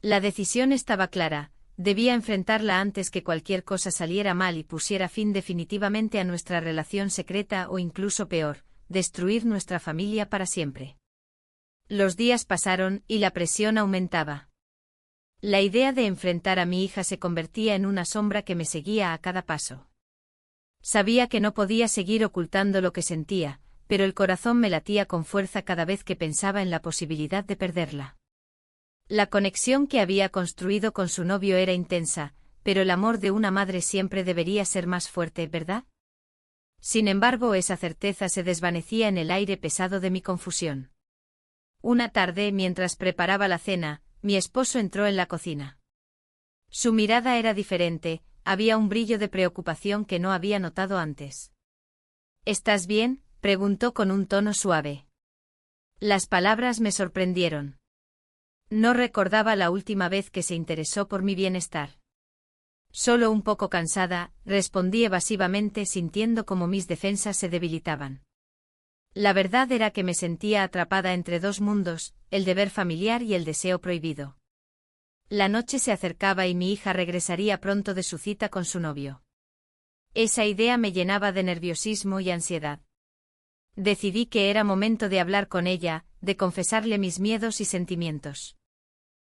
La decisión estaba clara: debía enfrentarla antes que cualquier cosa saliera mal y pusiera fin definitivamente a nuestra relación secreta o incluso peor, destruir nuestra familia para siempre. Los días pasaron y la presión aumentaba. La idea de enfrentar a mi hija se convertía en una sombra que me seguía a cada paso. Sabía que no podía seguir ocultando lo que sentía, pero el corazón me latía con fuerza cada vez que pensaba en la posibilidad de perderla. La conexión que había construido con su novio era intensa, pero el amor de una madre siempre debería ser más fuerte, ¿verdad? Sin embargo, esa certeza se desvanecía en el aire pesado de mi confusión. Una tarde, mientras preparaba la cena, mi esposo entró en la cocina. Su mirada era diferente. Había un brillo de preocupación que no había notado antes. «¿Estás bien?», preguntó con un tono suave. Las palabras me sorprendieron. No recordaba la última vez que se interesó por mi bienestar. «Solo un poco cansada», respondí evasivamente sintiendo como mis defensas se debilitaban. La verdad era que me sentía atrapada entre dos mundos, el deber familiar y el deseo prohibido. La noche se acercaba y mi hija regresaría pronto de su cita con su novio. Esa idea me llenaba de nerviosismo y ansiedad. Decidí que era momento de hablar con ella, de confesarle mis miedos y sentimientos.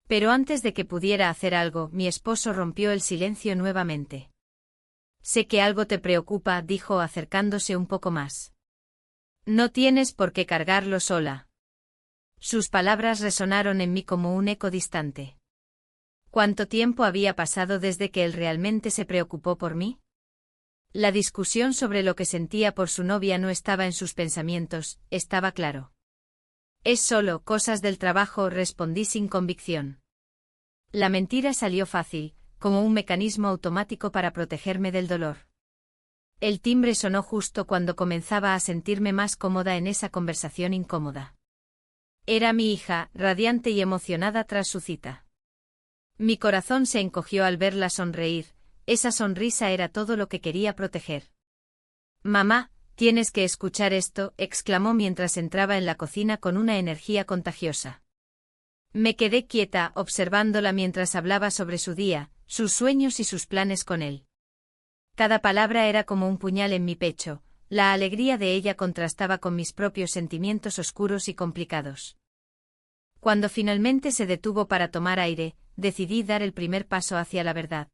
Pero antes de que pudiera hacer algo, mi esposo rompió el silencio nuevamente. «Sé que algo te preocupa», dijo acercándose un poco más. «No tienes por qué cargarlo sola». Sus palabras resonaron en mí como un eco distante. ¿Cuánto tiempo había pasado desde que él realmente se preocupó por mí? La discusión sobre lo que sentía por su novia no estaba en sus pensamientos, estaba claro. «Es solo cosas del trabajo», respondí sin convicción. La mentira salió fácil, como un mecanismo automático para protegerme del dolor. El timbre sonó justo cuando comenzaba a sentirme más cómoda en esa conversación incómoda. Era mi hija, radiante y emocionada tras su cita. Mi corazón se encogió al verla sonreír. Esa sonrisa era todo lo que quería proteger. «Mamá, tienes que escuchar esto», exclamó mientras entraba en la cocina con una energía contagiosa. Me quedé quieta, observándola mientras hablaba sobre su día, sus sueños y sus planes con él. Cada palabra era como un puñal en mi pecho. La alegría de ella contrastaba con mis propios sentimientos oscuros y complicados. Cuando finalmente se detuvo para tomar aire, decidí dar el primer paso hacia la verdad.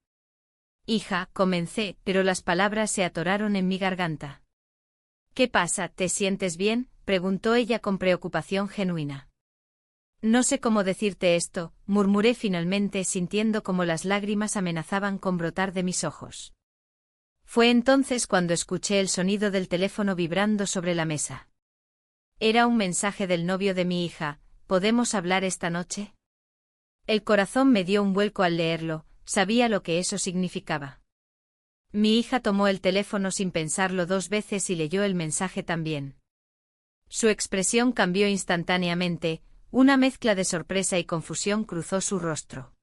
«Hija», comencé, pero las palabras se atoraron en mi garganta. «¿Qué pasa? ¿Te sientes bien?», preguntó ella con preocupación genuina. «No sé cómo decirte esto», murmuré finalmente sintiendo como las lágrimas amenazaban con brotar de mis ojos. Fue entonces cuando escuché el sonido del teléfono vibrando sobre la mesa. Era un mensaje del novio de mi hija: «¿Podemos hablar esta noche?». El corazón me dio un vuelco al leerlo, sabía lo que eso significaba. Mi hija tomó el teléfono sin pensarlo dos veces y leyó el mensaje también. Su expresión cambió instantáneamente, una mezcla de sorpresa y confusión cruzó su rostro.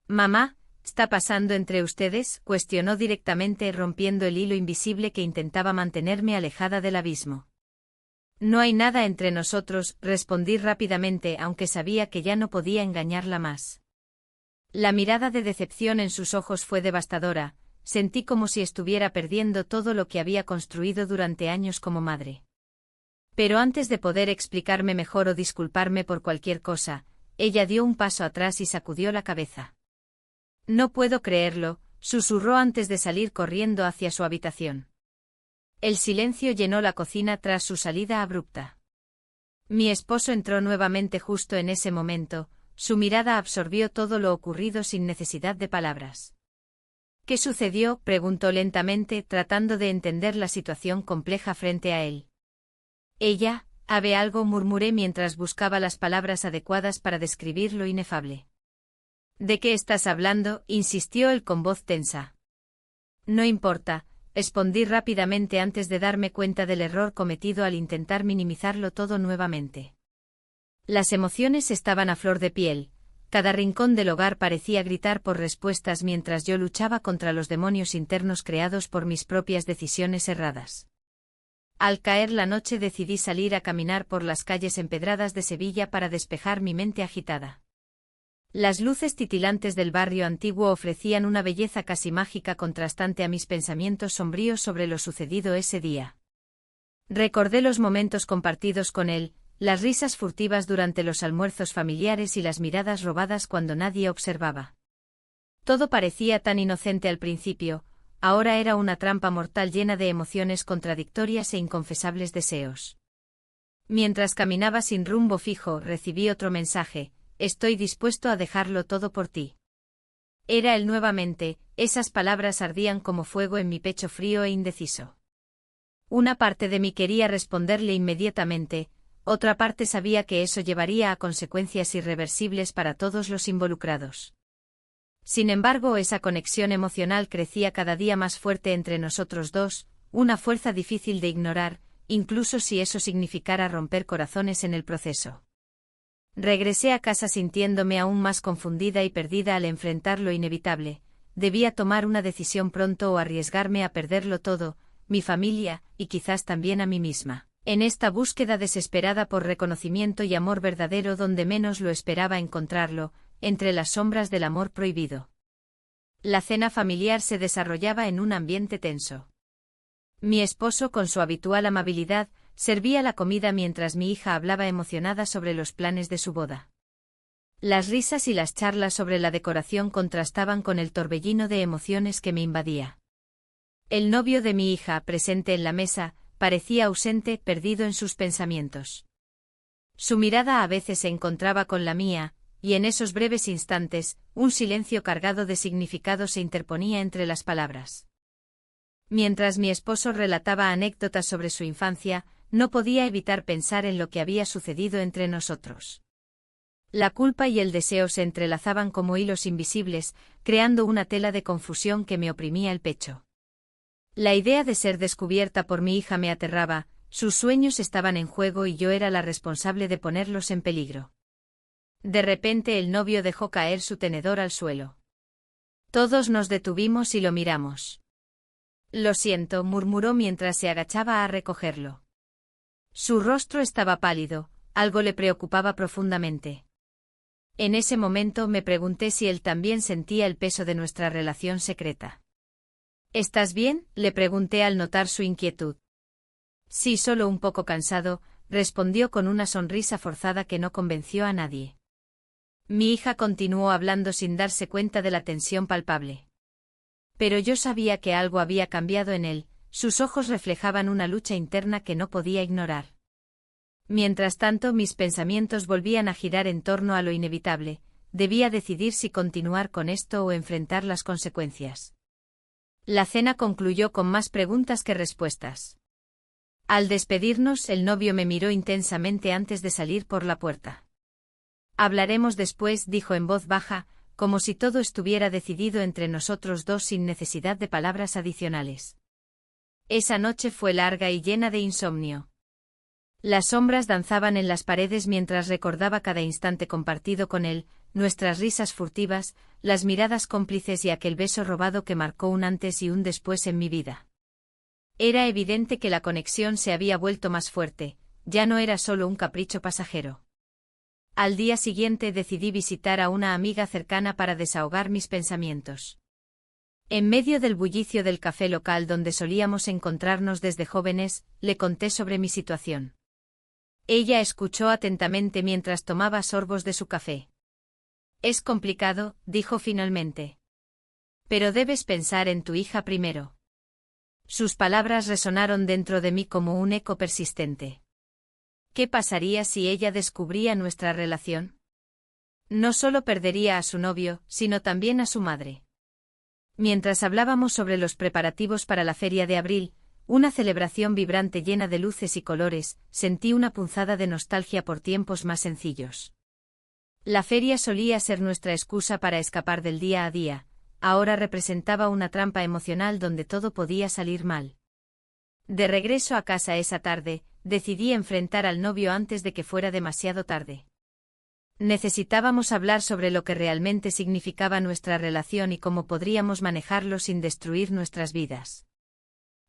«Mamá, ¿está pasando entre ustedes?», cuestionó directamente, rompiendo el hilo invisible que intentaba mantenerme alejada del abismo. «No hay nada entre nosotros», respondí rápidamente, aunque sabía que ya no podía engañarla más. La mirada de decepción en sus ojos fue devastadora. Sentí como si estuviera perdiendo todo lo que había construido durante años como madre. Pero antes de poder explicarme mejor o disculparme por cualquier cosa, ella dio un paso atrás y sacudió la cabeza. «No puedo creerlo», susurró antes de salir corriendo hacia su habitación. El silencio llenó la cocina tras su salida abrupta. Mi esposo entró nuevamente justo en ese momento, su mirada absorbió todo lo ocurrido sin necesidad de palabras. ¿Qué sucedió?, preguntó lentamente, tratando de entender la situación compleja frente a él. Ella, ¿sabe algo?, murmuré mientras buscaba las palabras adecuadas para describir lo inefable. ¿De qué estás hablando?, insistió él con voz tensa. No importa, respondí rápidamente antes de darme cuenta del error cometido al intentar minimizarlo todo nuevamente. Las emociones estaban a flor de piel. Cada rincón del hogar parecía gritar por respuestas mientras yo luchaba contra los demonios internos creados por mis propias decisiones erradas. Al caer la noche decidí salir a caminar por las calles empedradas de Sevilla para despejar mi mente agitada. Las luces titilantes del barrio antiguo ofrecían una belleza casi mágica contrastante a mis pensamientos sombríos sobre lo sucedido ese día. Recordé los momentos compartidos con él, las risas furtivas durante los almuerzos familiares y las miradas robadas cuando nadie observaba. Todo parecía tan inocente al principio, ahora era una trampa mortal llena de emociones contradictorias e inconfesables deseos. Mientras caminaba sin rumbo fijo, recibí otro mensaje: estoy dispuesto a dejarlo todo por ti. Era él nuevamente, esas palabras ardían como fuego en mi pecho frío e indeciso. Una parte de mí quería responderle inmediatamente, otra parte sabía que eso llevaría a consecuencias irreversibles para todos los involucrados. Sin embargo, esa conexión emocional crecía cada día más fuerte entre nosotros dos, una fuerza difícil de ignorar, incluso si eso significara romper corazones en el proceso. Regresé a casa sintiéndome aún más confundida y perdida al enfrentar lo inevitable. Debía tomar una decisión pronto o arriesgarme a perderlo todo, mi familia, y quizás también a mí misma, en esta búsqueda desesperada por reconocimiento y amor verdadero donde menos lo esperaba encontrarlo, entre las sombras del amor prohibido. La cena familiar se desarrollaba en un ambiente tenso. Mi esposo, con su habitual amabilidad, servía la comida mientras mi hija hablaba emocionada sobre los planes de su boda. Las risas y las charlas sobre la decoración contrastaban con el torbellino de emociones que me invadía. El novio de mi hija, presente en la mesa, parecía ausente, perdido en sus pensamientos. Su mirada a veces se encontraba con la mía, y en esos breves instantes, un silencio cargado de significado se interponía entre las palabras. Mientras mi esposo relataba anécdotas sobre su infancia, no podía evitar pensar en lo que había sucedido entre nosotros. La culpa y el deseo se entrelazaban como hilos invisibles, creando una tela de confusión que me oprimía el pecho. La idea de ser descubierta por mi hija me aterraba, sus sueños estaban en juego y yo era la responsable de ponerlos en peligro. De repente el novio dejó caer su tenedor al suelo. Todos nos detuvimos y lo miramos. Lo siento, murmuró mientras se agachaba a recogerlo. Su rostro estaba pálido, algo le preocupaba profundamente. En ese momento me pregunté si él también sentía el peso de nuestra relación secreta. ¿Estás bien?, le pregunté al notar su inquietud. Sí, solo un poco cansado, respondió con una sonrisa forzada que no convenció a nadie. Mi hija continuó hablando sin darse cuenta de la tensión palpable. Pero yo sabía que algo había cambiado en él, sus ojos reflejaban una lucha interna que no podía ignorar. Mientras tanto, mis pensamientos volvían a girar en torno a lo inevitable, debía decidir si continuar con esto o enfrentar las consecuencias. La cena concluyó con más preguntas que respuestas. Al despedirnos, el novio me miró intensamente antes de salir por la puerta. Hablaremos después, dijo en voz baja, como si todo estuviera decidido entre nosotros dos sin necesidad de palabras adicionales. Esa noche fue larga y llena de insomnio. Las sombras danzaban en las paredes mientras recordaba cada instante compartido con él, nuestras risas furtivas, las miradas cómplices y aquel beso robado que marcó un antes y un después en mi vida. Era evidente que la conexión se había vuelto más fuerte, ya no era solo un capricho pasajero. Al día siguiente decidí visitar a una amiga cercana para desahogar mis pensamientos. En medio del bullicio del café local donde solíamos encontrarnos desde jóvenes, le conté sobre mi situación. Ella escuchó atentamente mientras tomaba sorbos de su café. Es complicado, dijo finalmente. Pero debes pensar en tu hija primero. Sus palabras resonaron dentro de mí como un eco persistente. ¿Qué pasaría si ella descubría nuestra relación? No solo perdería a su novio, sino también a su madre. Mientras hablábamos sobre los preparativos para la feria de abril, una celebración vibrante llena de luces y colores, sentí una punzada de nostalgia por tiempos más sencillos. La feria solía ser nuestra excusa para escapar del día a día, ahora representaba una trampa emocional donde todo podía salir mal. De regreso a casa esa tarde, decidí enfrentar al novio antes de que fuera demasiado tarde. Necesitábamos hablar sobre lo que realmente significaba nuestra relación y cómo podríamos manejarlo sin destruir nuestras vidas.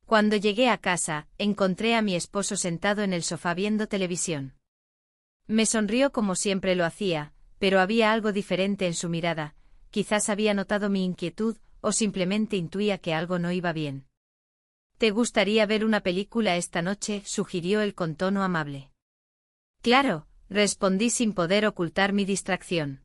Cuando llegué a casa, encontré a mi esposo sentado en el sofá viendo televisión. Me sonrió como siempre lo hacía, pero había algo diferente en su mirada, quizás había notado mi inquietud, o simplemente intuía que algo no iba bien. ¿Te gustaría ver una película esta noche?, sugirió él con tono amable. Claro, respondí sin poder ocultar mi distracción.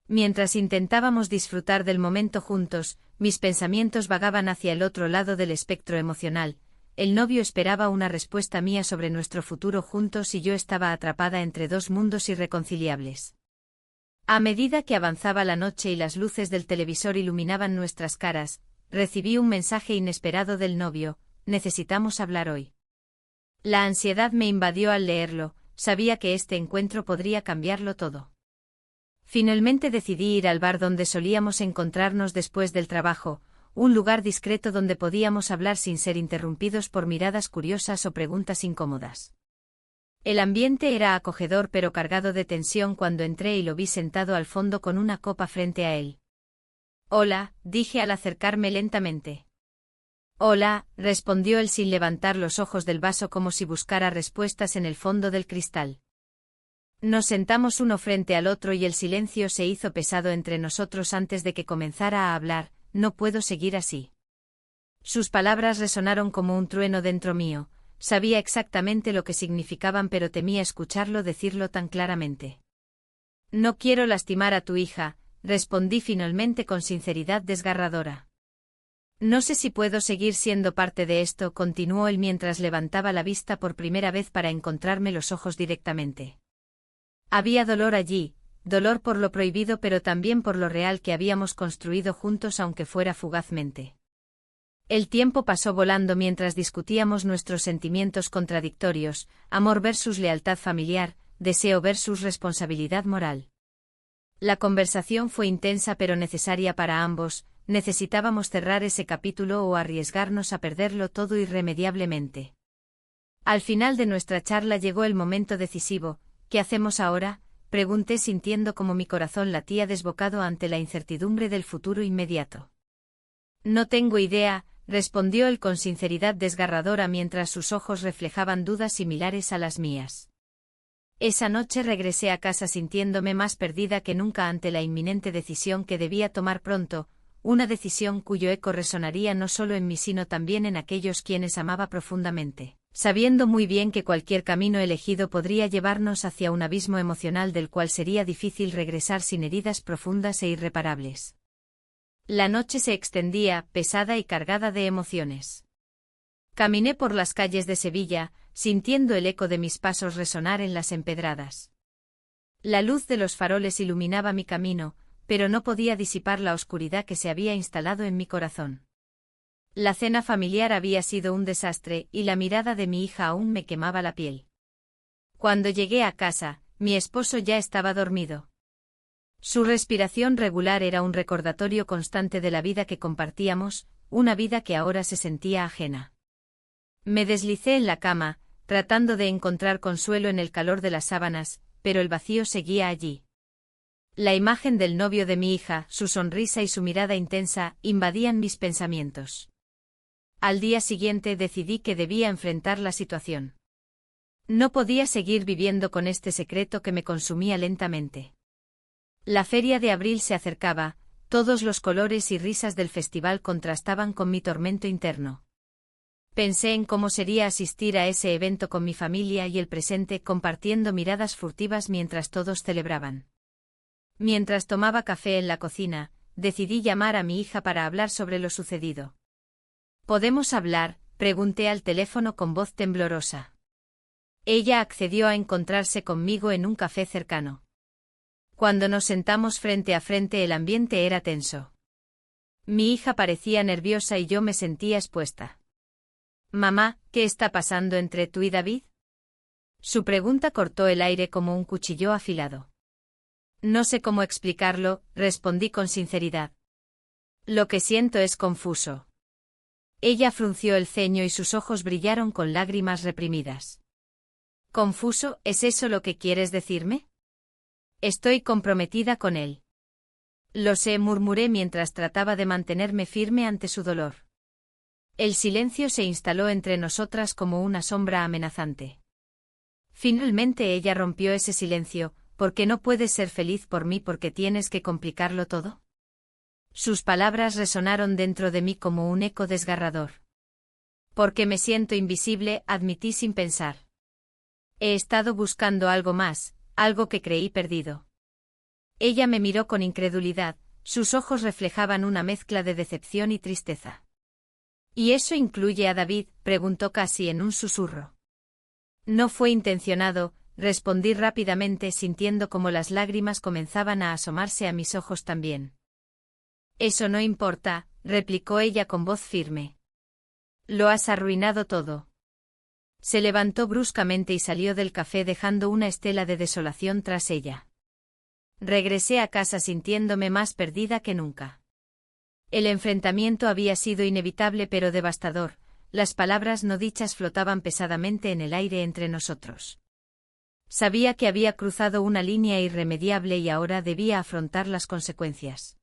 Mientras intentábamos disfrutar del momento juntos, mis pensamientos vagaban hacia el otro lado del espectro emocional. El novio esperaba una respuesta mía sobre nuestro futuro juntos y yo estaba atrapada entre dos mundos irreconciliables. A medida que avanzaba la noche y las luces del televisor iluminaban nuestras caras, recibí un mensaje inesperado del novio: necesitamos hablar hoy. La ansiedad me invadió al leerlo, sabía que este encuentro podría cambiarlo todo. Finalmente decidí ir al bar donde solíamos encontrarnos después del trabajo, un lugar discreto donde podíamos hablar sin ser interrumpidos por miradas curiosas o preguntas incómodas. El ambiente era acogedor pero cargado de tensión cuando entré y lo vi sentado al fondo con una copa frente a él. Hola, dije al acercarme lentamente. Hola, respondió él sin levantar los ojos del vaso como si buscara respuestas en el fondo del cristal. Nos sentamos uno frente al otro y el silencio se hizo pesado entre nosotros antes de que comenzara a hablar. No puedo seguir así. Sus palabras resonaron como un trueno dentro mío, sabía exactamente lo que significaban pero temía escucharlo decirlo tan claramente. No quiero lastimar a tu hija, respondí finalmente con sinceridad desgarradora. No sé si puedo seguir siendo parte de esto, continuó él mientras levantaba la vista por primera vez para encontrarme los ojos directamente. Había dolor allí, dolor por lo prohibido pero también por lo real que habíamos construido juntos aunque fuera fugazmente. El tiempo pasó volando mientras discutíamos nuestros sentimientos contradictorios, amor versus lealtad familiar, deseo versus responsabilidad moral. La conversación fue intensa pero necesaria para ambos, necesitábamos cerrar ese capítulo o arriesgarnos a perderlo todo irremediablemente. Al final de nuestra charla llegó el momento decisivo. ¿Qué hacemos ahora?, pregunté sintiendo como mi corazón latía desbocado ante la incertidumbre del futuro inmediato. No tengo idea, respondió él con sinceridad desgarradora mientras sus ojos reflejaban dudas similares a las mías. Esa noche regresé a casa sintiéndome más perdida que nunca ante la inminente decisión que debía tomar pronto, una decisión cuyo eco resonaría no solo en mí sino también en aquellos quienes amaba profundamente, sabiendo muy bien que cualquier camino elegido podría llevarnos hacia un abismo emocional del cual sería difícil regresar sin heridas profundas e irreparables. La noche se extendía, pesada y cargada de emociones. Caminé por las calles de Sevilla, sintiendo el eco de mis pasos resonar en las empedradas. La luz de los faroles iluminaba mi camino, pero no podía disipar la oscuridad que se había instalado en mi corazón. La cena familiar había sido un desastre y la mirada de mi hija aún me quemaba la piel. Cuando llegué a casa, mi esposo ya estaba dormido. Su respiración regular era un recordatorio constante de la vida que compartíamos, una vida que ahora se sentía ajena. Me deslicé en la cama, tratando de encontrar consuelo en el calor de las sábanas, pero el vacío seguía allí. La imagen del novio de mi hija, su sonrisa y su mirada intensa, invadían mis pensamientos. Al día siguiente decidí que debía enfrentar la situación. No podía seguir viviendo con este secreto que me consumía lentamente. La feria de abril se acercaba, todos los colores y risas del festival contrastaban con mi tormento interno. Pensé en cómo sería asistir a ese evento con mi familia y el presente compartiendo miradas furtivas mientras todos celebraban. Mientras tomaba café en la cocina, decidí llamar a mi hija para hablar sobre lo sucedido. ¿Podemos hablar?, pregunté al teléfono con voz temblorosa. Ella accedió a encontrarse conmigo en un café cercano. Cuando nos sentamos frente a frente el ambiente era tenso. Mi hija parecía nerviosa y yo me sentía expuesta. «Mamá, ¿qué está pasando entre tú y David?». Su pregunta cortó el aire como un cuchillo afilado. «No sé cómo explicarlo», respondí con sinceridad. «Lo que siento es confuso». Ella frunció el ceño y sus ojos brillaron con lágrimas reprimidas. «¿Confuso, es eso lo que quieres decirme?». «Estoy comprometida con él». «Lo sé», murmuré mientras trataba de mantenerme firme ante su dolor. El silencio se instaló entre nosotras como una sombra amenazante. Finalmente ella rompió ese silencio. «¿Por qué no puedes ser feliz por mí porque tienes que complicarlo todo?». Sus palabras resonaron dentro de mí como un eco desgarrador. «Porque me siento invisible», admití sin pensar. «He estado buscando algo más, algo que creí perdido». Ella me miró con incredulidad, sus ojos reflejaban una mezcla de decepción y tristeza. «¿Y eso incluye a David?», preguntó casi en un susurro. «No fue intencionado», respondí rápidamente sintiendo como las lágrimas comenzaban a asomarse a mis ojos también. «Eso no importa», replicó ella con voz firme. «Lo has arruinado todo». Se levantó bruscamente y salió del café dejando una estela de desolación tras ella. Regresé a casa sintiéndome más perdida que nunca. El enfrentamiento había sido inevitable pero devastador, las palabras no dichas flotaban pesadamente en el aire entre nosotros. Sabía que había cruzado una línea irremediable y ahora debía afrontar las consecuencias.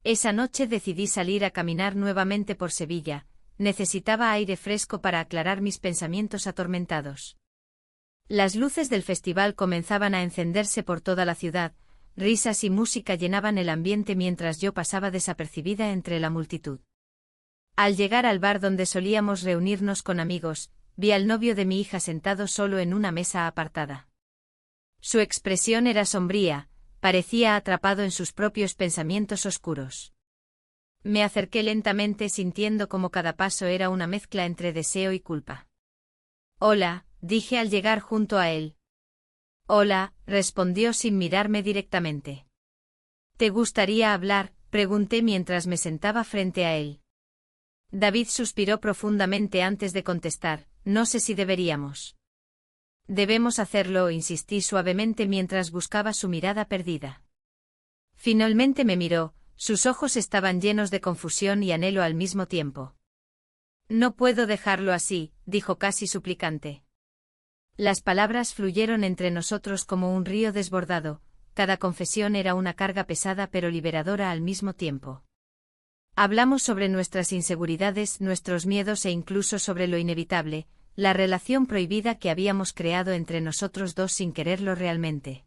Esa noche decidí salir a caminar nuevamente por Sevilla, necesitaba aire fresco para aclarar mis pensamientos atormentados. Las luces del festival comenzaban a encenderse por toda la ciudad, risas y música llenaban el ambiente mientras yo pasaba desapercibida entre la multitud. Al llegar al bar donde solíamos reunirnos con amigos, vi al novio de mi hija sentado solo en una mesa apartada. Su expresión era sombría, parecía atrapado en sus propios pensamientos oscuros. Me acerqué lentamente sintiendo como cada paso era una mezcla entre deseo y culpa. «Hola», dije al llegar junto a él. «Hola», respondió sin mirarme directamente. «¿Te gustaría hablar?», pregunté mientras me sentaba frente a él. David suspiró profundamente antes de contestar. «No sé si deberíamos». «Debemos hacerlo», insistí suavemente mientras buscaba su mirada perdida. Finalmente me miró, sus ojos estaban llenos de confusión y anhelo al mismo tiempo. «No puedo dejarlo así», dijo casi suplicante. Las palabras fluyeron entre nosotros como un río desbordado, cada confesión era una carga pesada pero liberadora al mismo tiempo. Hablamos sobre nuestras inseguridades, nuestros miedos e incluso sobre lo inevitable, la relación prohibida que habíamos creado entre nosotros dos sin quererlo realmente.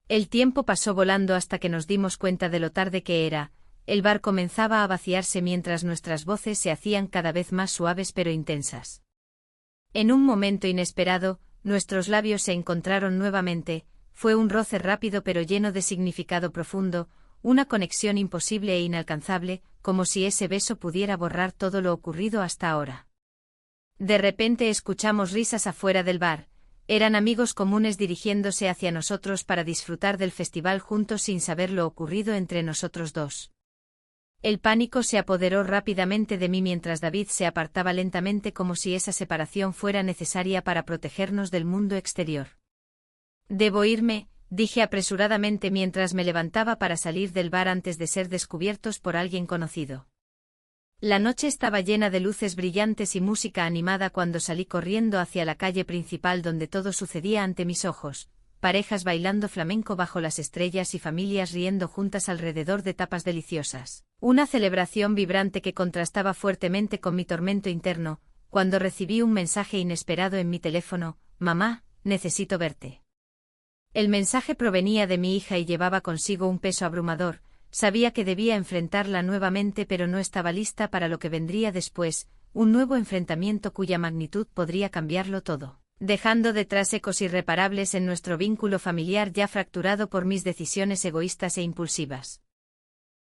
El tiempo pasó volando hasta que nos dimos cuenta de lo tarde que era, el bar comenzaba a vaciarse mientras nuestras voces se hacían cada vez más suaves pero intensas. En un momento inesperado, nuestros labios se encontraron nuevamente, fue un roce rápido pero lleno de significado profundo, una conexión imposible e inalcanzable, como si ese beso pudiera borrar todo lo ocurrido hasta ahora. De repente escuchamos risas afuera del bar, eran amigos comunes dirigiéndose hacia nosotros para disfrutar del festival juntos sin saber lo ocurrido entre nosotros dos. El pánico se apoderó rápidamente de mí mientras David se apartaba lentamente como si esa separación fuera necesaria para protegernos del mundo exterior. «Debo irme», dije apresuradamente mientras me levantaba para salir del bar antes de ser descubiertos por alguien conocido. La noche estaba llena de luces brillantes y música animada cuando salí corriendo hacia la calle principal donde todo sucedía ante mis ojos, parejas bailando flamenco bajo las estrellas y familias riendo juntas alrededor de tapas deliciosas. Una celebración vibrante que contrastaba fuertemente con mi tormento interno, cuando recibí un mensaje inesperado en mi teléfono: «Mamá, necesito verte». El mensaje provenía de mi hija y llevaba consigo un peso abrumador. Sabía que debía enfrentarla nuevamente pero no estaba lista para lo que vendría después, un nuevo enfrentamiento cuya magnitud podría cambiarlo todo, dejando detrás ecos irreparables en nuestro vínculo familiar ya fracturado por mis decisiones egoístas e impulsivas.